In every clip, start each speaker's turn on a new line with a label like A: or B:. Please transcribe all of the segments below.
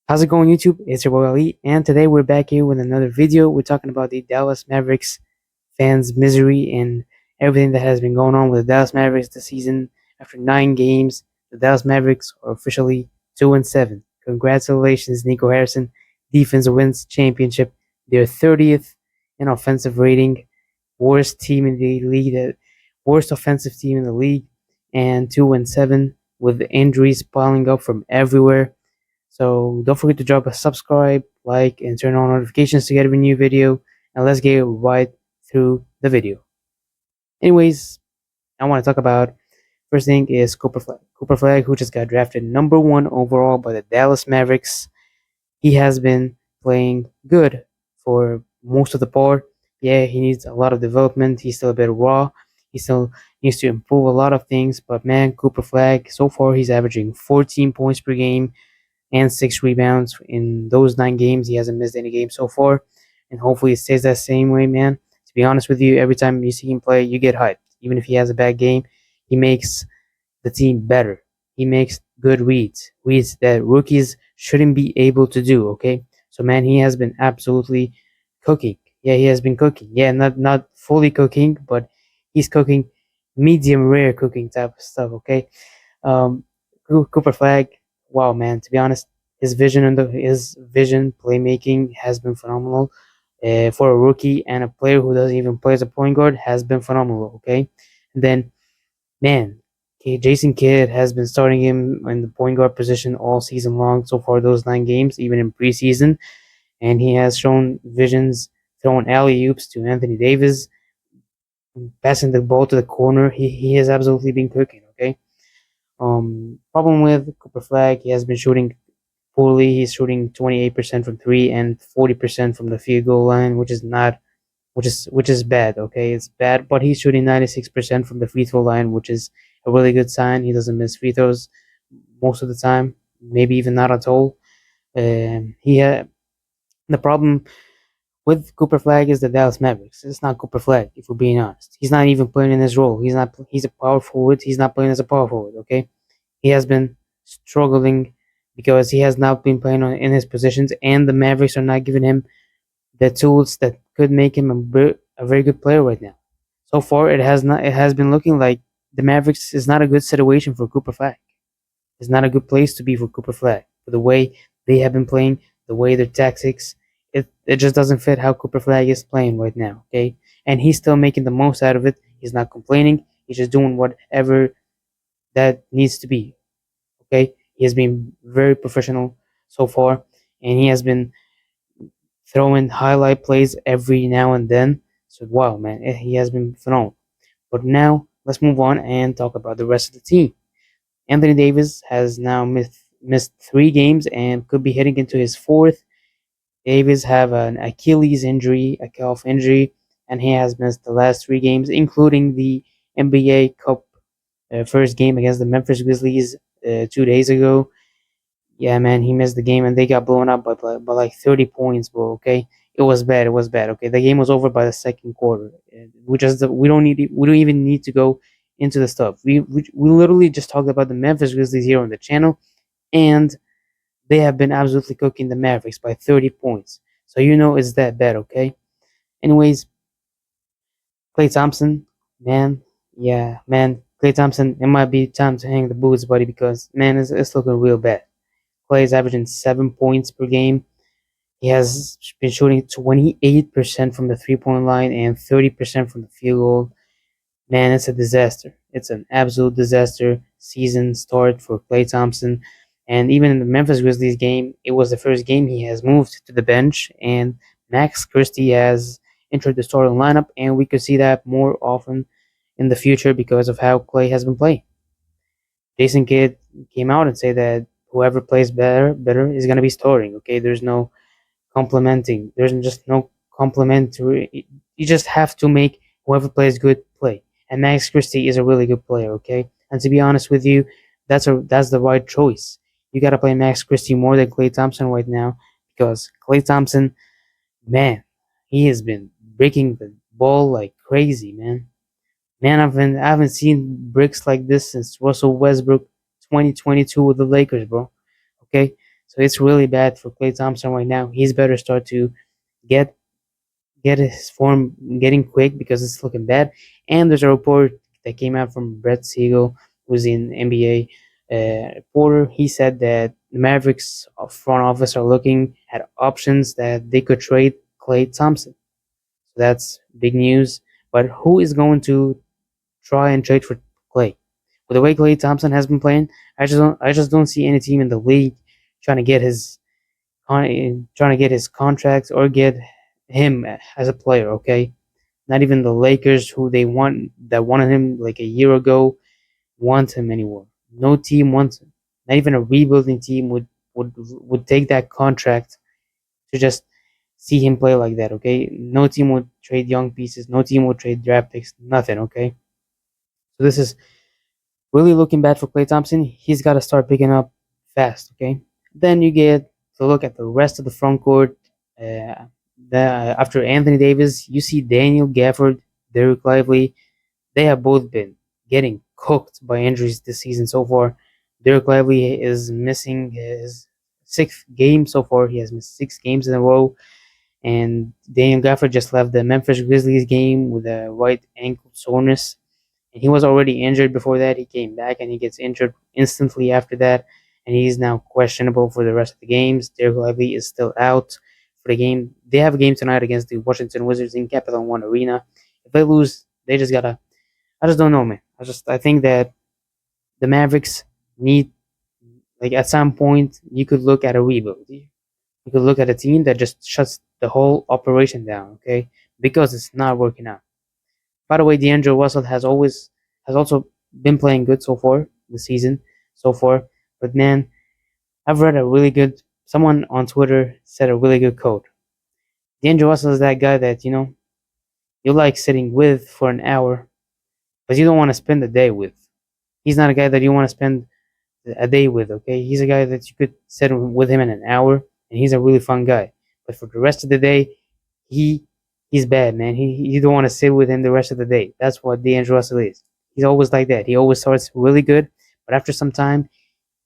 A: How's it going, YouTube? It's your boy Ali, and today we're back here with another video. We're talking about the Dallas Mavericks fans' misery and everything that has been going on with the Dallas Mavericks this season. After 9 games, the Dallas Mavericks are officially 2-7. Congratulations, Nico Harrison. Defense wins championship. They're 30th in offensive rating, worst team in the league, worst offensive team in the league, and 2-7 with injuries piling up from everywhere. So don't forget to drop a subscribe, like, and turn on notifications to get every new video. And let's get right through the video. Anyways, I want to talk about first thing is Cooper Flag. Cooper Flag, who just got drafted #1 overall by the Dallas Mavericks. He has been playing good for most of the part. Yeah, he needs a lot of development. He's still a bit raw. He still needs to improve a lot of things. But man, Cooper Flag, so far he's averaging 14 points per game and 6 rebounds in those 9 games. He hasn't missed any games so far, and hopefully it stays that same way, man. To be honest with you, every time you see him play, you get hyped. Even if he has a bad game, he makes the team better. He makes good reads that rookies shouldn't be able to do. Okay, so man, he has been absolutely cooking. Yeah, he has been cooking. Yeah, not fully cooking, but he's cooking medium rare cooking type of stuff. Okay, um, Cooper Flag, wow, man. To be honest, his vision playmaking has been phenomenal. For a rookie and a player who doesn't even play as a point guard has been phenomenal. Okay, and then man, Jason Kidd has been starting him in the point guard position all season long so far. Those 9 games, even in preseason, and he has shown visions throwing alley oops to Anthony Davis, passing the ball to the corner. He has absolutely been cooking. Okay. Problem with Cooper Flag, he has been shooting poorly. He's shooting 28% from three and 40% from the field goal line, which is not, which is bad. Okay, it's bad, but he's shooting 96% from the free throw line, which is a really good sign. He doesn't miss free throws most of the time, maybe even not at all. He had the problem with Cooper Flag is the Dallas Mavericks. It's not Cooper Flag, if we're being honest. He's not even playing in his role. He's not. He's a power forward. He's not playing as a power forward. Okay, he has been struggling because he has not been playing in his positions, and the Mavericks are not giving him the tools that could make him a very good player right now. So far, it has not. It has been looking like the Mavericks is not a good situation for Cooper Flag. It's not a good place to be for Cooper Flag. For the way they have been playing, the way their tactics, it just doesn't fit how Cooper Flag is playing right now. Okay, and he's still making the most out of it. He's not complaining. He's just doing whatever that needs to be. Okay, he has been very professional so far, and he has been throwing highlight plays every now and then. So wow, man, he has been phenomenal. But now let's move on and talk about the rest of the team. Anthony Davis has now missed 3 games and could be heading into his fourth. Davis have an Achilles injury, a calf injury, and he has missed the last 3 games, including the NBA Cup first game against the Memphis Grizzlies 2 days ago. Yeah, man, he missed the game and they got blown up by like 30 points, bro. Okay, it was bad. It was bad. Okay, the game was over by the second quarter. We don't even need to go into the stuff. We literally just talked about the Memphis Grizzlies here on the channel, and they have been absolutely cooking the Mavericks by 30 points. So you know it's that bad. Okay. Anyways, Klay Thompson, man, yeah, man, Klay Thompson. It might be time to hang the boots, buddy, because man, it's looking real bad. Klay is averaging 7 points per game. He has been shooting 28% from the 3 point line and 30% from the field goal. Man, it's a disaster. It's an absolute disaster season start for Klay Thompson. And even in the Memphis Grizzlies game, it was the first game he has moved to the bench, and Max Christie has entered the starting lineup, and we could see that more often in the future because of how Klay has been playing. Jason Kidd came out and said that whoever plays better is gonna be starting. Okay, there's no complimenting. There's just no complimentary. You just have to make whoever plays good play. And Max Christie is a really good player. Okay, and to be honest with you, that's the right choice. You gotta play Max Christie more than Klay Thompson right now because Klay Thompson, man, he has been breaking the ball like crazy, man. Man, I haven't seen bricks like this since Russell Westbrook 2022 with the Lakers, bro. Okay? So it's really bad for Klay Thompson right now. He's better start to get get his form getting quick because it's looking bad. And there's a report that came out from Brett Siegel, who's in NBA reporter. He said that the Mavericks front office are looking at options that they could trade Klay Thompson. So that's big news. But who is going to try and trade for Klay? With the way Klay Thompson has been playing, I just don't see any team in the league trying to get his trying to get his contract or get him as a player. Okay, not even the Lakers, who they want that wanted him like a year ago, want him anymore. No team wants him. Not even a rebuilding team would take that contract to just see him play like that. Okay, no team would trade young pieces. No team would trade draft picks. Nothing. Okay, so this is really looking bad for Klay Thompson. He's got to start picking up fast. Okay, then you get to look at the rest of the front court. After Anthony Davis, you see Daniel Gafford, Derek Lively. They have both been getting cooked by injuries this season so far. Derek Lively is missing his sixth game so far. He has missed 6 games in a row. And Daniel Gafford just left the Memphis Grizzlies game with a right ankle soreness. And he was already injured before that. He came back and he gets injured instantly after that. And he's now questionable for the rest of the games. Derek Lively is still out for the game. They have a game tonight against the Washington Wizards in Capital One Arena. If they lose, they just gotta. I just don't know, man. I think that the Mavericks need, like, at some point you could look at a rebuild. You could look at a team that just shuts the whole operation down, okay? Because it's not working out. By the way, D'Angelo Russell has also been playing good so far this season, so far. But man, I've read a really good. Someone on Twitter said a really good quote. D'Angelo Russell is that guy that you like sitting with for an hour, but you don't want to spend the day with. He's not a guy that you want to spend a day with. Okay, he's a guy that you could sit with him in an hour, and he's a really fun guy. But for the rest of the day, he he's bad, man. You don't want to sit with him the rest of the day. That's what D'Angelo Russell is. He's always like that. He always starts really good, but after some time,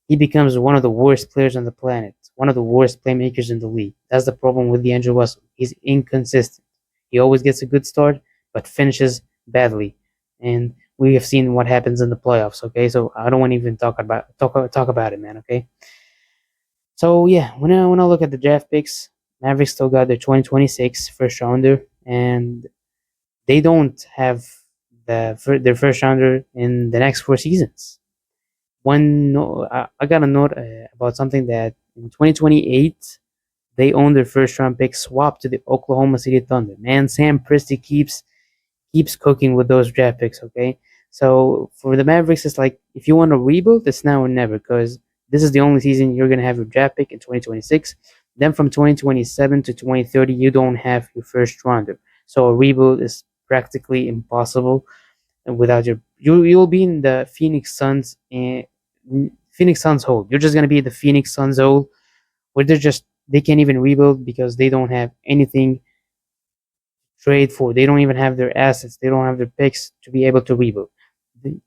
A: he becomes one of the worst players on the planet, one of the worst playmakers in the league. That's the problem with D'Angelo Russell. He's inconsistent. He always gets a good start, but finishes badly. And we have seen what happens in the playoffs. Okay, so I don't want to even talk about it, man. Okay, so yeah, when I look at the draft picks, Mavericks still got their 2026 first rounder, and they don't have their first rounder in the next 4 seasons. I got a note about something that in 2028 they own their first round pick swapped to the Oklahoma City Thunder. Man, Sam Presti keeps cooking with those draft picks. Okay, so for the Mavericks, it's like if you want to rebuild, it's now or never because this is the only season you're gonna have your draft pick in 2026. Then from 2027 to 2030, you don't have your first rounder. So a rebuild is practically impossible and without you'll be in the Phoenix Suns hole. You're just gonna be the Phoenix Suns hole where they can't even rebuild because they don't have anything to trade for. They don't even have their assets. They don't have their picks to be able to rebuild. To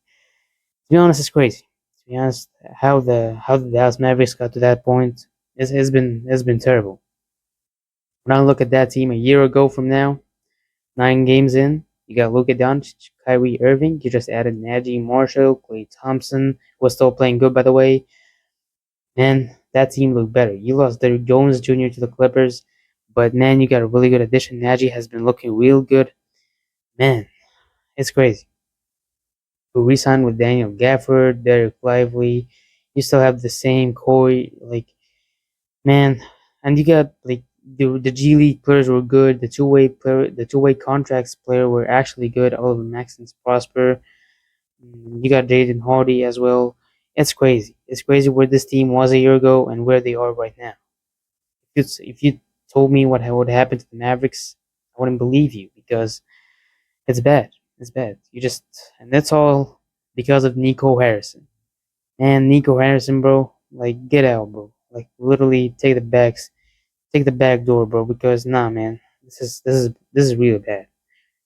A: be honest, it's crazy. To be honest, how the Dallas Mavericks got to that point has been terrible. When I look at that team a year ago from now, 9 games in, you got Luka Doncic, Kyrie Irving. You just added Najee Marshall, Klay Thompson was still playing good, by the way. Man, that team looked better. You lost Derrick Jones Jr. to the Clippers, but man, you got a really good addition. Najee has been looking real good. Man, it's crazy. To re-sign with Daniel Gafford, Derek Lively, you still have the same core. Like, man, and you got like the G League players were good. The two-way contracts player were actually good. Oliver Maxence Prosper. You got Jaden Hardy as well. It's crazy. It's crazy where this team was a year ago and where they are right now. If you told me what would happen to the Mavericks, I wouldn't believe you because it's bad. It's bad. And that's all because of Nico Harrison. And Nico Harrison, bro, like get out, bro. Like literally take the back door, bro. Because nah, man, this is really bad.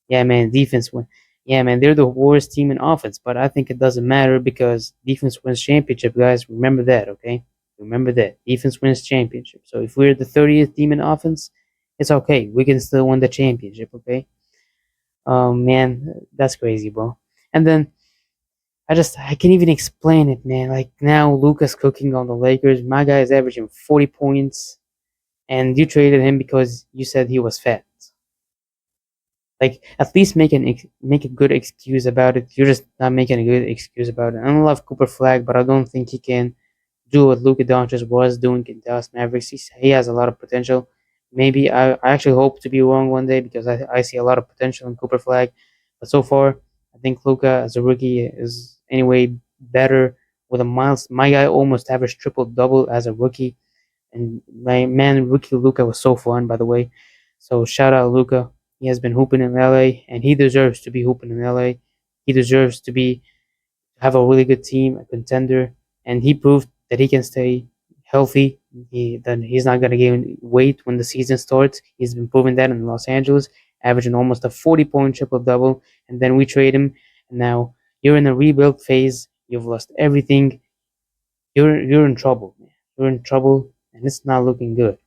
A: Yeah, man, defense win. Yeah, man, they're the worst team in offense, but I think it doesn't matter because defense wins championship, guys. Remember that, okay? Remember that. Defense wins championship. So if we're the 30th team in offense, it's okay. We can still win the championship, okay? Man, that's crazy, bro. And then I can't even explain it, man. Like now Luka's cooking on the Lakers. My guy is averaging 40 points, and you traded him because you said he was fat. Like at least make a good excuse about it. You're just not making a good excuse about it. I don't love Cooper Flag, but I don't think he can do what Luka Doncic was doing in Dallas Mavericks. He has a lot of potential. Maybe I actually hope to be wrong one day because I see a lot of potential in Cooper Flag. But so far, I think Luka as a rookie is anyway better with a miles. My guy almost averaged triple double as a rookie. And my man, rookie Luka was so fun, by the way. So shout out Luka. He has been hooping in LA, and he deserves to be hooping in LA. He deserves to be have a really good team, a contender, and he proved that he can stay healthy. That he's not gonna gain weight when the season starts. He's been proving that in Los Angeles, averaging almost a 40-point triple double. And then we trade him, and now you're in a rebuild phase. You've lost everything. You're in trouble, man. You're in trouble, and it's not looking good.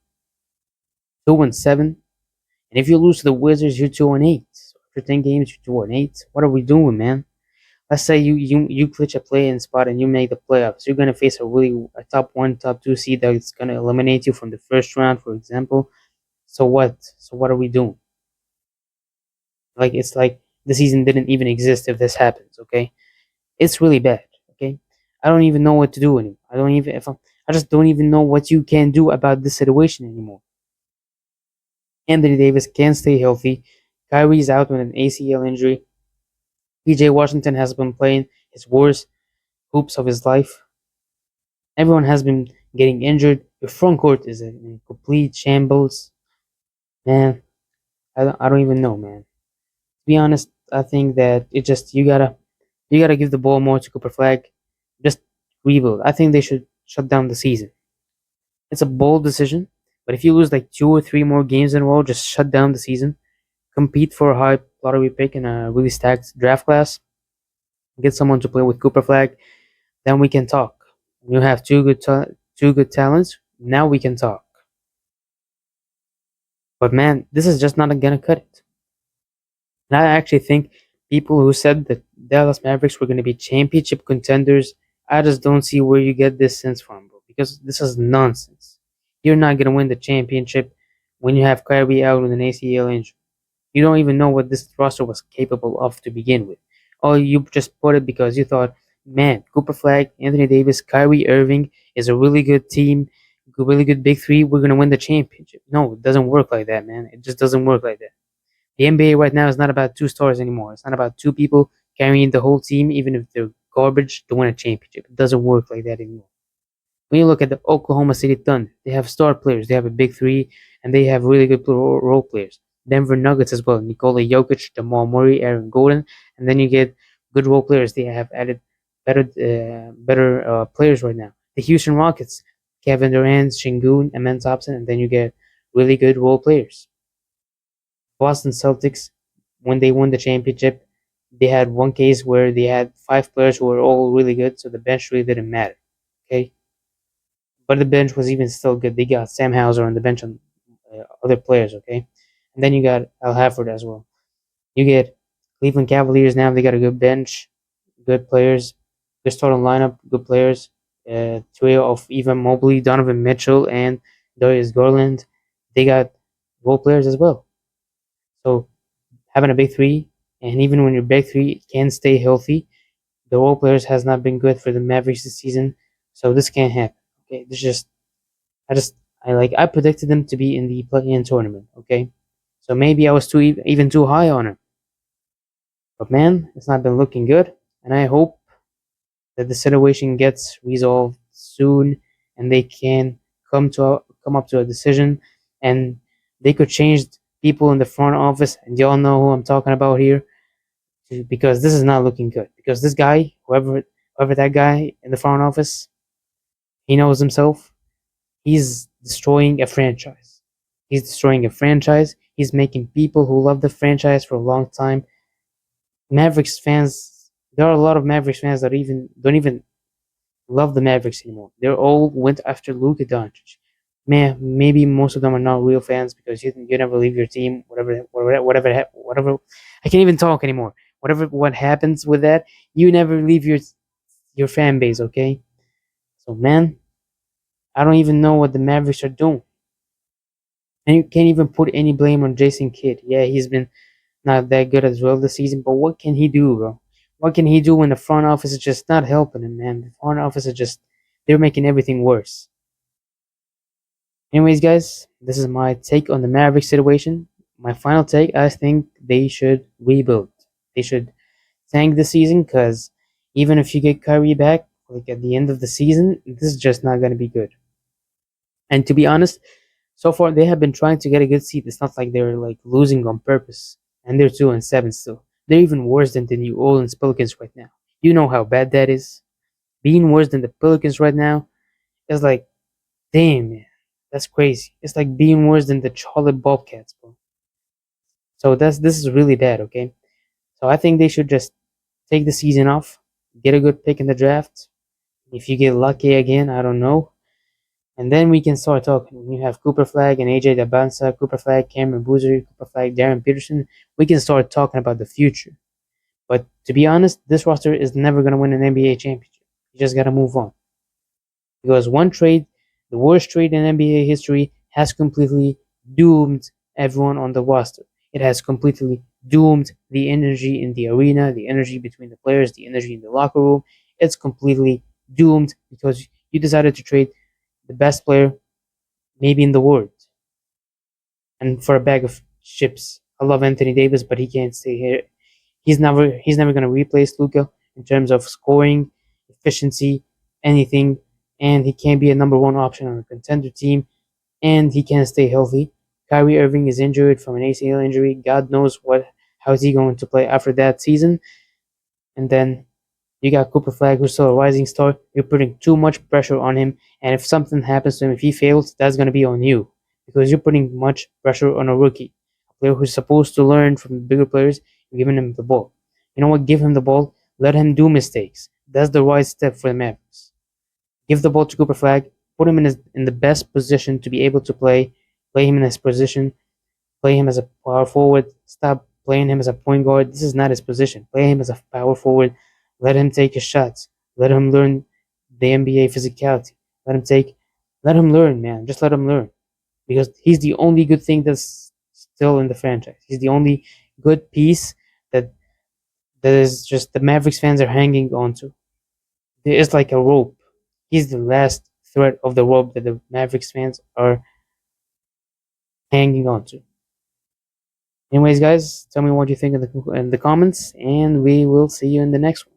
A: 2-7, and if you lose to the Wizards, you're 2-8. So after 10 games, you're 2-8. What are we doing, man? Let's say you clutch a play-in spot and you make the playoffs. You're gonna face a top one, top two seed that's gonna eliminate you from the first round, for example. So what? So what are we doing? Like it's like the season didn't even exist if this happens. Okay, it's really bad. Okay, I don't even know what to do anymore. I don't even if I'm, I just don't even know what you can do about this situation anymore. Anthony Davis can't stay healthy. Kyrie's out with an ACL injury. PJ Washington has been playing his worst hoops of his life. Everyone has been getting injured. Your front court is in complete shambles. Man, I don't even know, man. To be honest, I think that it just you gotta give the ball more to Cooper Flag. Just rebuild. I think they should shut down the season. It's a bold decision, but if you lose like 2 or 3 more games in a row, just shut down the season. Compete for a high lottery pick in a really stacked draft class. Get someone to play with Cooper Flag. Then we can talk. You have two good talents. Now we can talk. But man, this is just not gonna cut it. And I actually think people who said that Dallas Mavericks were gonna be championship contenders, I just don't see where you get this sense from, bro. Because this is nonsense. You're not gonna win the championship when you have Kyrie out with an ACL injury. You don't even know what this roster was capable of to begin with. Oh, you just put it because you thought, man, Cooper Flag, Anthony Davis, Kyrie Irving is a really good team, really good big three. We're gonna win the championship. No, it doesn't work like that, man. It just doesn't work like that. The NBA right now is not about two stars anymore. It's not about two people carrying the whole team, even if they're garbage, to win a championship. It doesn't work like that anymore. When you look at the Oklahoma City Thunder, they have star players. They have a big three, and they have really good role players. Denver Nuggets as well. Nikola Jokic, Jamal Murray, Aaron Gordon, and then you get good role players. They have added better players right now. The Houston Rockets, Kevin Durant, Shingun, Amen Thompson, and then you get really good role players. Boston Celtics, when they won the championship, they had one case where they had 5 players who were all really good, so the bench really didn't matter. Okay, but the bench was even still good. They got Sam Hauser on the bench on other players, okay? And then you got Al Hafford as well. You get Cleveland Cavaliers now. They got a good bench, good players, good starting lineup, good players. Trio of Evan Mobley, Donovan Mitchell, and Darius Garland. They got role players as well. So having a big three, and even when your big three can stay healthy, the role players has not been good for the Mavericks this season. So this can't happen. Okay, this just I just I predicted them to be in the play-in tournament. Okay, so maybe I was even too high on it, but man, it's not been looking good, and I hope that the situation gets resolved soon, and they can come up to a decision, and they could change people in the front office, and y'all know who I'm talking about here, because this is not looking good. Because this guy, whoever that guy in the front office, he knows himself. He's destroying a franchise. He's destroying a franchise. He's making people who love the franchise for a long time. Mavericks fans, there are a lot of Mavericks fans that even don't even love the Mavericks anymore. They're all went after Luka Doncic. Man, maybe most of them are not real fans because you never leave your team. Whatever. I can't even talk anymore. Whatever what happens with that, you never leave your fan base. Okay, so man, I don't even know what the Mavericks are doing, and you can't even put any blame on Jason Kidd. Yeah, he's been not that good as well this season, but what can he do, bro? What can he do when the front office is just not helping him, man? The front office is just they're making everything worse. Anyways, guys, this is my take on the Mavericks situation. My final take, I think they should rebuild. They should tank the season because even if you get Kyrie back, like at the end of the season, this is just not going to be good. And to be honest, so far they have been trying to get a good seed. It's not like they're like losing on purpose, and they're 2-7 still. They're even worse than the New Orleans Pelicans right now. You know how bad that is. Being worse than the Pelicans right now is like, damn, man, that's crazy. It's like being worse than the Charlotte Bobcats, bro. So this is really bad. Okay, so I think they should just take the season off, get a good pick in the draft. If you get lucky again, I don't know. And then we can start talking. When you have Cooper Flag and AJ Dabansa, Cooper Flag, Cameron Boozer, Cooper Flag, Darren Peterson, we can start talking about the future. But to be honest, this roster is never going to win an NBA championship. You just got to move on. Because one trade, the worst trade in NBA history, has completely doomed everyone on the roster. It has completely doomed the energy in the arena, the energy between the players, the energy in the locker room. It's completely doomed because you decided to trade the best player maybe in the world and for a bag of chips. I love Anthony Davis, but he can't stay here. He's never gonna replace Luka in terms of scoring, efficiency, anything, and he can't be a number one option on a contender team, and he can't stay healthy. Kyrie Irving is injured from an ACL injury. God knows how is he going to play after that season. And then you got Cooper Flag, who's still a rising star. You're putting too much pressure on him, and if something happens to him, if he fails, that's going to be on you because you're putting much pressure on a rookie, a player who's supposed to learn from the bigger players. You're giving him the ball. You know what? Give him the ball. Let him do mistakes. That's the right step for the Mavericks. Give the ball to Cooper Flag. Put him in the best position to be able to play. Play him in his position. Play him as a power forward. Stop playing him as a point guard. This is not his position. Play him as a power forward. Let him take his shots. Let him learn the NBA physicality. Let him take. Let him learn, man. Just let him learn because he's the only good thing that's still in the franchise. He's the only good piece that is just the Mavericks fans are hanging on to. There is like a rope. He's the last thread of the rope that the Mavericks fans are hanging on to. Anyways, guys, tell me what you think in the comments, and we will see you in the next one.